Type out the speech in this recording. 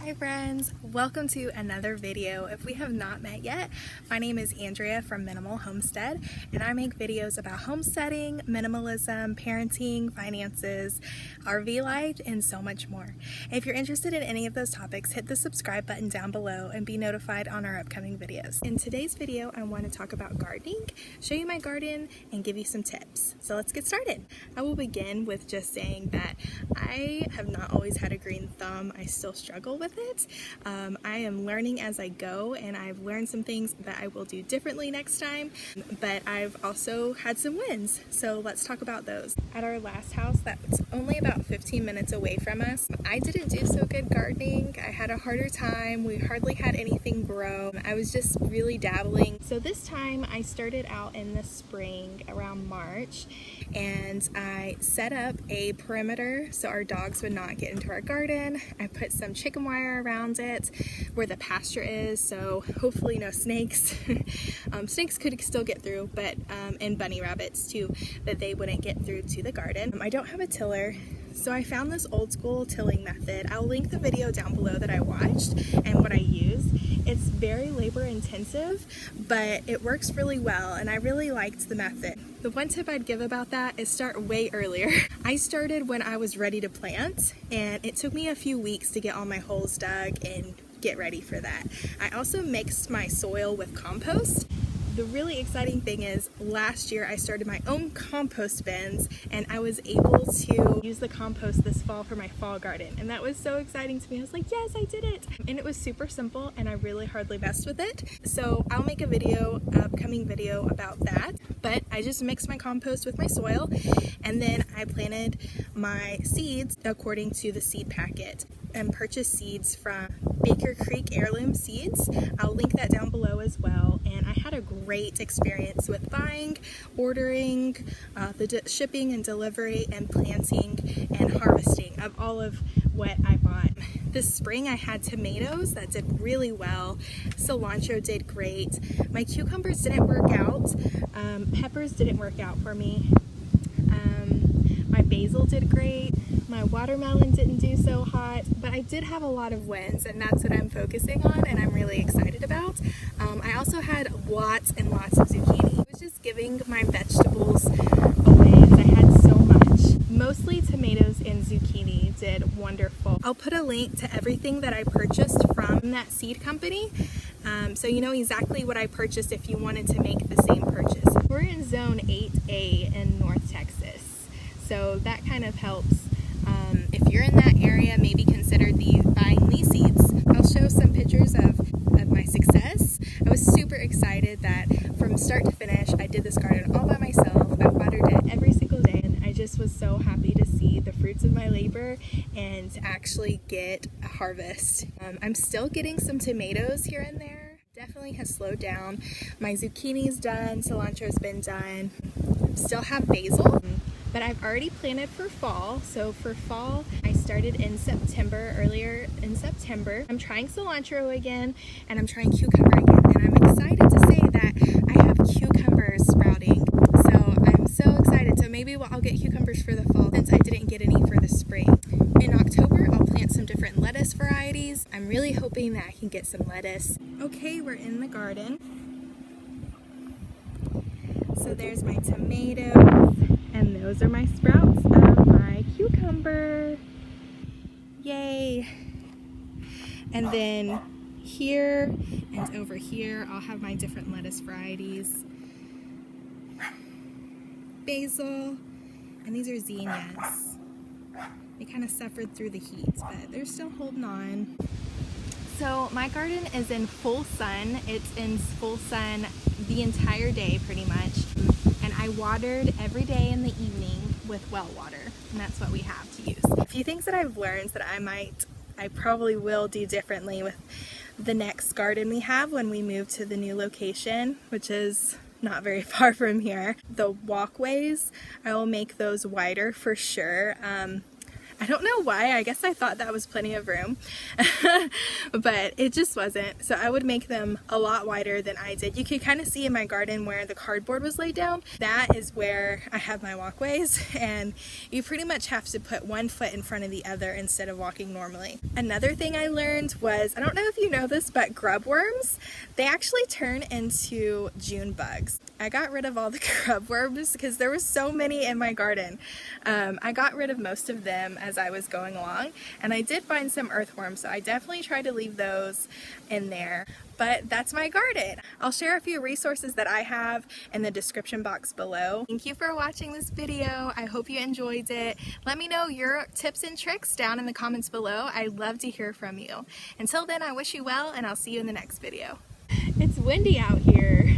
Hi friends, welcome to another video. If we have not met yet, my name is Andrea from Minimal Homestead, and I make videos about homesteading, minimalism, parenting, finances, RV life, and so much more. If you're interested in any of those topics, hit the subscribe button down below and be notified on our upcoming videos. In today's video, I want to talk about gardening, show you my garden, and give you some tips. So let's get started. I will begin with just saying that I have not always had a green thumb. I still struggle with it. I am learning as I go, and I've learned some things that I will do differently next time, but I've also had some wins, so let's talk about those. At our last house that's only about 15 minutes away from us, I didn't do so good gardening. I had a harder time. We hardly had anything grow. I was just really dabbling. So this time I started out in the spring around March, and I set up a perimeter so our dogs would not get into our garden. I put some chicken wire around it where the pasture is, so hopefully no snakes. Snakes could still get through, but and bunny rabbits too, but they wouldn't get through to the garden. I don't have a tiller, so I found this old school tilling method. I'll link the video down below that I watched and what I used. It's very labor intensive, but it works really well, and I really liked the method. The one tip I'd give about that is start way earlier. I started when I was ready to plant, and it took me a few weeks to get all my holes dug and get ready for that. I also mixed my soil with compost. The really exciting thing is last year I started my own compost bins, and I was able to use the compost this fall for my fall garden, and that was so exciting to me. I was like, yes, I did it! And it was super simple, and I really hardly messed with it. So I'll make a video, upcoming video about that. But I just mixed my compost with my soil, and then I planted my seeds according to the seed packet and purchased seeds from Baker Creek Heirloom Seeds. I'll link that down below as well. And I had a great experience with buying, ordering, the shipping and delivery, and planting and harvesting of all of what I bought. This spring I had tomatoes that did really well. Cilantro did great. My cucumbers didn't work out. Peppers didn't work out for me. My basil did great. My watermelon didn't do so hot, but I did have a lot of wins, and that's what I'm focusing on and I'm really excited about. I also had lots and lots of zucchini. I was just giving my vegetables away because I had so much. Mostly tomatoes and zucchini did wonderful. I'll put a link to everything that I purchased from that seed company, so you know exactly what I purchased if you wanted to make the same purchase. We're in zone 8A in North Texas, so that kind of helps. If you're in that area, maybe consider buying these seeds. I'll show some pictures of my success. I was super excited that from start to finish, I did this garden all by myself. I watered it every single day, and I just was so happy to see the fruits of my labor and to actually get a harvest. I'm still getting some tomatoes here and there. Definitely has slowed down. My zucchini's done, cilantro's been done. Still have basil, but I've already planted for fall. So for fall, I started in September, earlier in September. I'm trying cilantro again, and I'm trying cucumber again, and I'm excited to say that I have cucumbers sprouting. So I'm so excited. So maybe I'll get cucumbers for the fall since I didn't get any for the spring. In October, I'll plant some different lettuce varieties. I'm really hoping that I can get some lettuce. Okay, we're in the garden. So there's my tomatoes, and those are my sprouts of my cucumber. Yay! And then here and over here, I'll have my different lettuce varieties. Basil, and these are zinnias. They kind of suffered through the heat, but they're still holding on. So my garden is in full sun. It's in full sun the entire day pretty much. And I watered every day in the evening with well water, and that's what we have to use. A few things that I've learned that I probably will do differently with the next garden we have when we move to the new location, which is not very far from here. The walkways, I will make those wider for sure. I don't know why, I guess I thought that was plenty of room, but it just wasn't. So I would make them a lot wider than I did. You can kind of see in my garden where the cardboard was laid down. That is where I have my walkways, and you pretty much have to put one foot in front of the other instead of walking normally. Another thing I learned was, I don't know if you know this, but grub worms, they actually turn into June bugs. I got rid of all the grub worms because there were so many in my garden. I got rid of most of them as I was going along, and I did find some earthworms, so I definitely tried to leave those in there. But that's my garden. I'll share a few resources that I have in the description box below. Thank you for watching this video. I hope you enjoyed it. Let me know your tips and tricks down in the comments below. I'd love to hear from you. Until then, I wish you well, and I'll see you in the next video. It's windy out here.